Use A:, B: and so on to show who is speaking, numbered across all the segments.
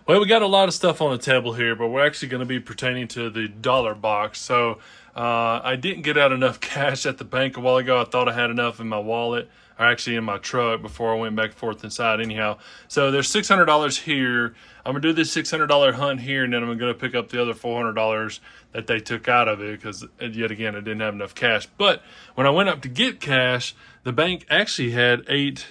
A: Well, we got a lot of stuff on the table here, but we're actually going to be pertaining to the dollar box. So I didn't get out enough cash at the bank a while ago. I thought I had enough in my wallet, or actually in my truck, before I went back and forth inside. Anyhow, so there's $600 here. I'm gonna do this $600 hunt here, and then I'm gonna pick up the other $400 that they took out of it, because yet again I didn't have enough cash. But when I went up to get cash, the bank actually had 8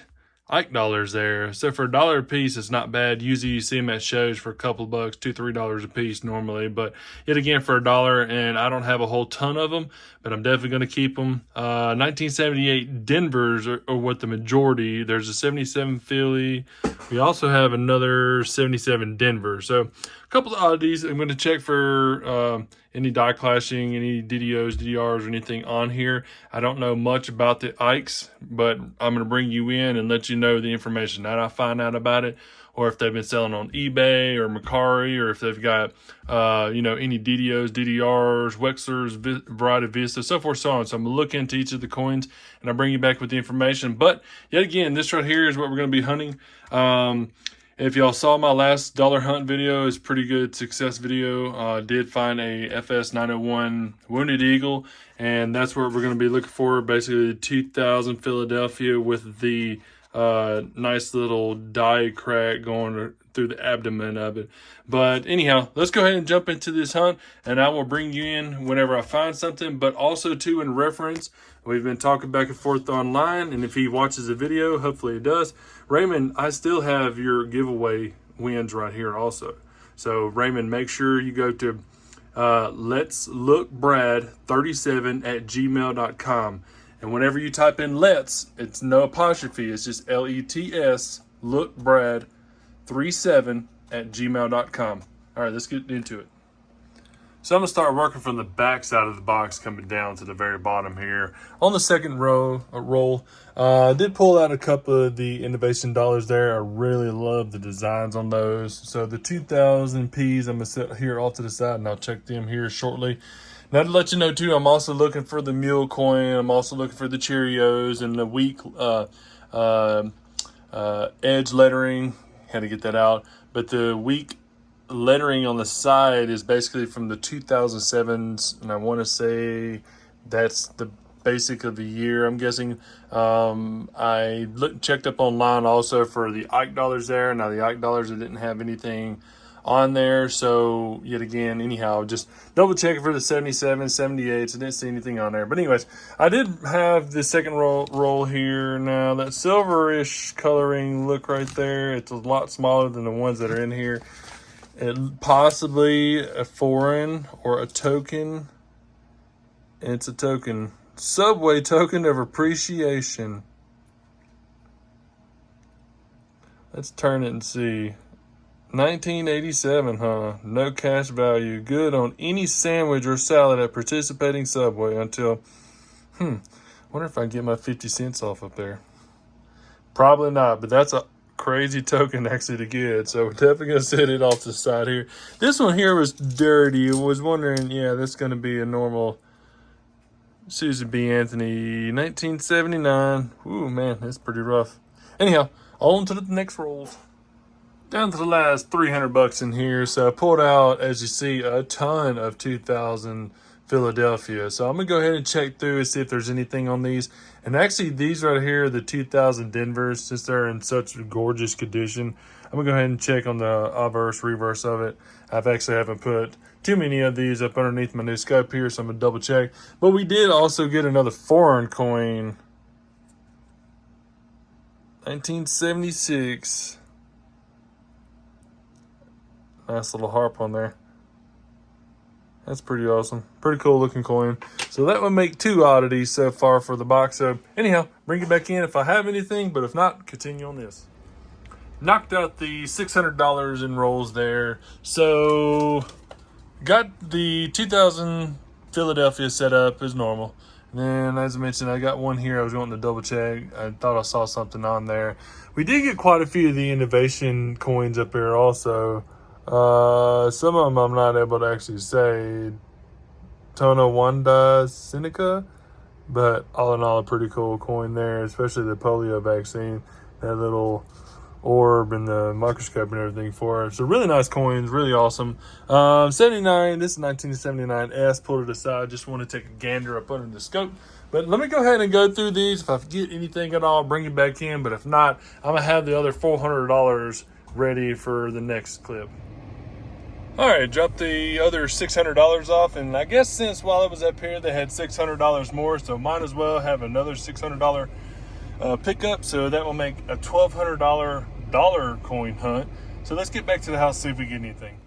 A: Ike dollars there. So for $1 a piece, it's not bad. Usually you see them at shows for a couple of bucks, $2, $3 a piece normally. But yet again, for $1, and I don't have a whole ton of them, but I'm definitely going to keep them. 1978 Denvers are what the majority. There's a 77 Philly. We also have another 77 Denver. So a couple of oddities. I'm going to check for any die clashing, any DDOs, DDRs, or anything on here. I don't know much about the Ikes, but I'm going to bring you in and let you know the information that I find out about it, or if they've been selling on eBay or Mercari, or if they've got, any DDOs, DDRs, Wexlers, Variety Vista, so forth, so on. So I'm going to look into each of the coins, and I'll bring you back with the information. But yet again, this right here is what we're going to be hunting. If y'all saw my last dollar hunt video, it's pretty good success video. Did find a FS 901 Wounded Eagle, and that's what we're going to be looking for. Basically, the 2000 Philadelphia with the nice little die crack going through the abdomen of it. But anyhow, let's go ahead and jump into this hunt, and I will bring you in whenever I find something. But also too, in reference, we've been talking back and forth online, and if he watches the video, hopefully he does. Raymond, I still have your giveaway wins right here also. So Raymond, make sure you go to let's look Brad 37 at gmail.com. And whenever you type in let's, it's no apostrophe, it's just LETS, look Brad 37 at gmail.com. All right, let's get into it. So I'm going to start working from the back side of the box, coming down to the very bottom here. On the second roll, I did pull out a couple of the Innovation dollars there. I really love the designs on those. So the 2000 Ps, I'm going to set here off to the side, and I'll check them here shortly. Now, to let you know, too, I'm also looking for the Mule coin. I'm also looking for the Cheerios and the weak edge lettering. Had to get that out. But the weak lettering on the side is basically from the 2007s, and I want to say that's the basic of the year, I'm guessing. I checked up online also for the Ike dollars there. Now, the Ike dollars, I didn't have anything on there, so yet again, anyhow, just double checking for the 77, 78s. I didn't see anything on there. But anyways, I did have the second roll here. Now, that silverish coloring look right there, it's a lot smaller than the ones that are in here. It possibly a foreign or a token. It's a token. Subway token of appreciation. Let's turn it and see. 1987, huh? No cash value. Good on any sandwich or salad at participating Subway until... wonder if I can get my 50 cents off up there. Probably not, but that's a crazy token actually to get. So we're definitely going to set it off to the side here. This one here was dirty. I was wondering, yeah, that's going to be a normal Susan B. Anthony, 1979. Ooh, man, that's pretty rough. Anyhow, on to the next rolls. Down to the last 300 bucks in here. So I pulled out, as you see, a ton of 2000 Philadelphia. So I'm going to go ahead and check through and see if there's anything on these. And actually, these right here are the 2000 Denvers, since they're in such gorgeous condition. I'm going to go ahead and check on the obverse, reverse of it. I've actually haven't put too many of these up underneath my new scope here, so I'm going to double check. But we did also get another foreign coin. 1976. Nice little harp on there. That's pretty awesome. Pretty cool looking coin. So that would make 2 oddities so far for the box. So anyhow, bring it back in if I have anything, but if not, continue on this. Knocked out the $600 in rolls there. So got the 2000 Philadelphia set up as normal. And then, as I mentioned, I got one here I was going to double check. I thought I saw something on there. We did get quite a few of the Innovation coins up here also. Some of them I'm not able to actually say. Tono Wanda Seneca, but all in all, a pretty cool coin there, especially the polio vaccine. That little orb and the microscope and everything for it. So really nice coins, really awesome. 79, this is 1979S, pulled it aside, just want to take a gander up under the scope. But let me go ahead and go through these. If I forget anything at all, bring it back in. But if not, I'm going to have the other $400 ready for the next clip. All right, dropped the other $600 off, and I guess since while it was up here, they had $600 more, so might as well have another $600 pickup, so that will make a $1,200 dollar coin hunt. So let's get back to the house, see if we get anything.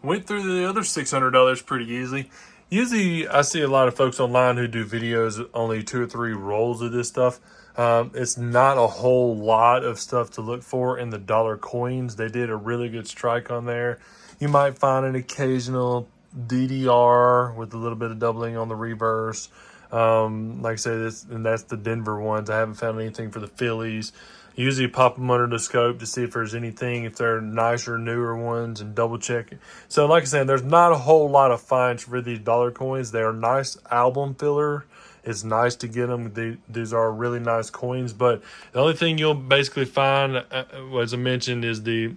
A: Went through the other $600 pretty easily. Usually I see a lot of folks online who do videos, only 2 or 3 rolls of this stuff. It's not a whole lot of stuff to look for in the dollar coins. They did a really good strike on there. You might find an occasional DDR with a little bit of doubling on the reverse. Like I said, that's the Denver ones. I haven't found anything for the Phillies. Usually pop them under the scope to see if there's anything, if they're nicer, newer ones, and double check it. So like I said, there's not a whole lot of finds for these dollar coins. They are nice album filler. It's nice to get them. These are really nice coins, but the only thing you'll basically find, as I mentioned, is the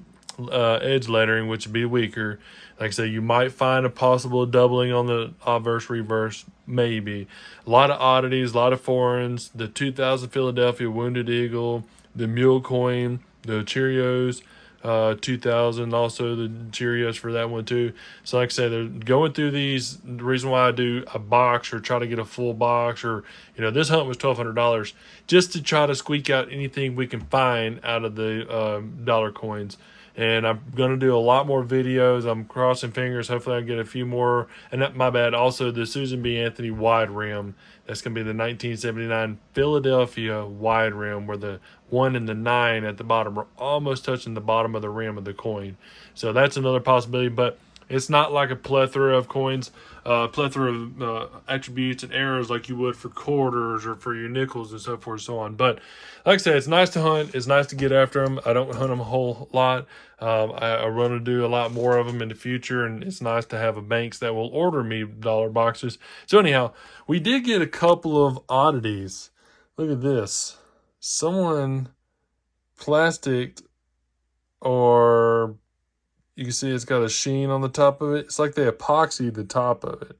A: edge lettering, which would be weaker. Like I said, you might find a possible doubling on the obverse reverse, maybe. A lot of oddities, a lot of foreigns. The 2000 Philadelphia Wounded Eagle, the Mule coin, the Cheerios 2000, also the Cheerios for that one too. So like I said, they're going through these. The reason why I do a box or try to get a full box, or this hunt was $1,200, just to try to squeak out anything we can find out of the dollar coins. And I'm going to do a lot more videos. I'm crossing fingers. Hopefully I get a few more. And that, my bad, also the Susan B. Anthony wide rim. That's going to be the 1979 Philadelphia wide rim, where the 1 and the 9 at the bottom are almost touching the bottom of the rim of the coin. So that's another possibility, but it's not like a plethora of coins, plethora of attributes and errors like you would for quarters or for your nickels and so forth and so on. But like I said, it's nice to hunt. It's nice to get after them. I don't hunt them a whole lot. I want to do a lot more of them in the future, and it's nice to have a banks that will order me dollar boxes. So anyhow, we did get a couple of oddities. Look at this. Someone plasticked, or you can see it's got a sheen on the top of it. It's like they epoxied the top of it.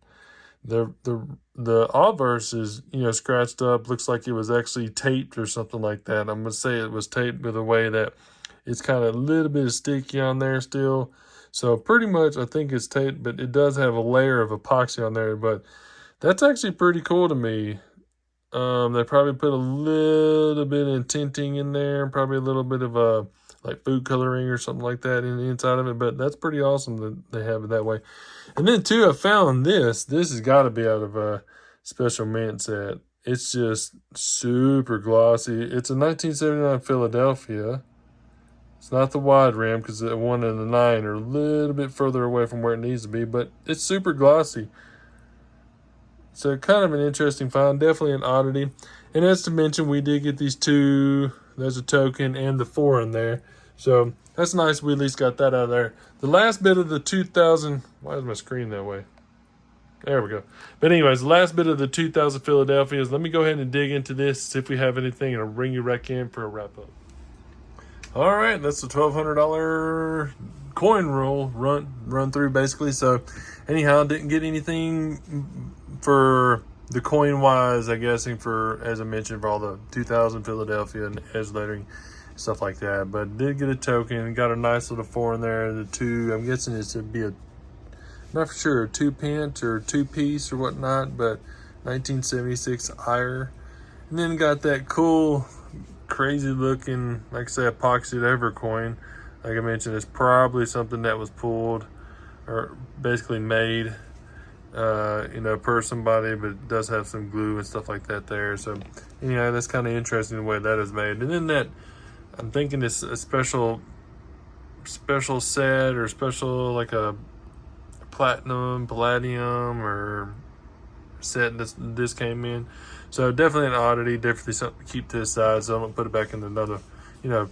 A: The obverse is, scratched up. Looks like it was actually taped or something like that. I'm going to say it was taped with a way that it's kind of a little bit of sticky on there still. So pretty much I think it's taped, but it does have a layer of epoxy on there. But that's actually pretty cool to me. They probably put a little bit of tinting in there, probably a little bit of like food coloring or something like that in the inside of it. But that's pretty awesome that they have it that way. And then too, I found this. This has got to be out of a special mint set. It's just super glossy. It's a 1979 Philadelphia. It's not the wide rim, because the 1 and the 9 are a little bit further away from where it needs to be, but it's super glossy. So kind of an interesting find, definitely an oddity. And as to mention, we did get these 2. There's a token and the 4 in there. So that's nice. We at least got that out of there. The last bit of the 2000, why is my screen that way? There we go. But anyways, the last bit of the 2000 Philadelphias. Let me go ahead and dig into this, see if we have anything, and I'll bring you back in for a wrap up. All right, that's the $1,200 coin roll run through basically. So anyhow, didn't get anything for the coin wise, I guess, for, as I mentioned, for all the 2000 Philadelphia and edge lettering, stuff like that. But did get a token, got a nice little 4 in there. The 2, I'm guessing it's to be not for sure, a 2-pence or 2-piece or whatnot, but 1976 Ire. And then got that cool, crazy looking, like I say, epoxied over coin. Like I mentioned, it's probably something that was pulled or basically made per somebody, but it does have some glue and stuff like that there. So that's kind of interesting the way that is made. And then that, I'm thinking it's a special set, or special, like a palladium or set this came in. So definitely an oddity, definitely something to keep to the side, so I don't put it back in another,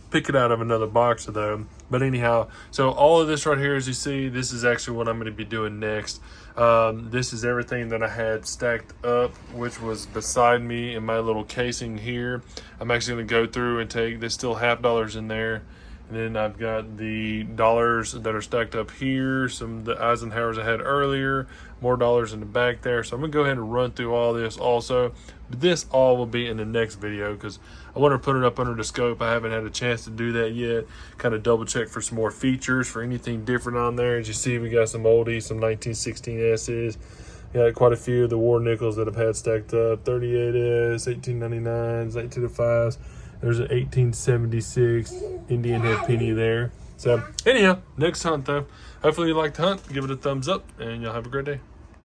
A: pick it out of another box of them. But anyhow, so all of this right here, as you see, this is actually what I'm going to be doing next. This is everything that I had stacked up, which was beside me in my little casing here. I'm actually going to go through and take, there's still $half in there. And then I've got the dollars that are stacked up here, some of the Eisenhowers I had earlier, more dollars in the back there. So I'm gonna go ahead and run through all this also. But this all will be in the next video because I want to put it up under the scope. I haven't had a chance to do that yet. Kind of double check for some more features, for anything different on there. As you see, we got some oldies, some 1916S's. Got quite a few of the war nickels that I've had stacked up. 38S, 1899s, 1805s. There's an 1876 Indian head penny there. So anyhow, next hunt though. Hopefully you like the hunt. Give it a thumbs up and y'all have a great day.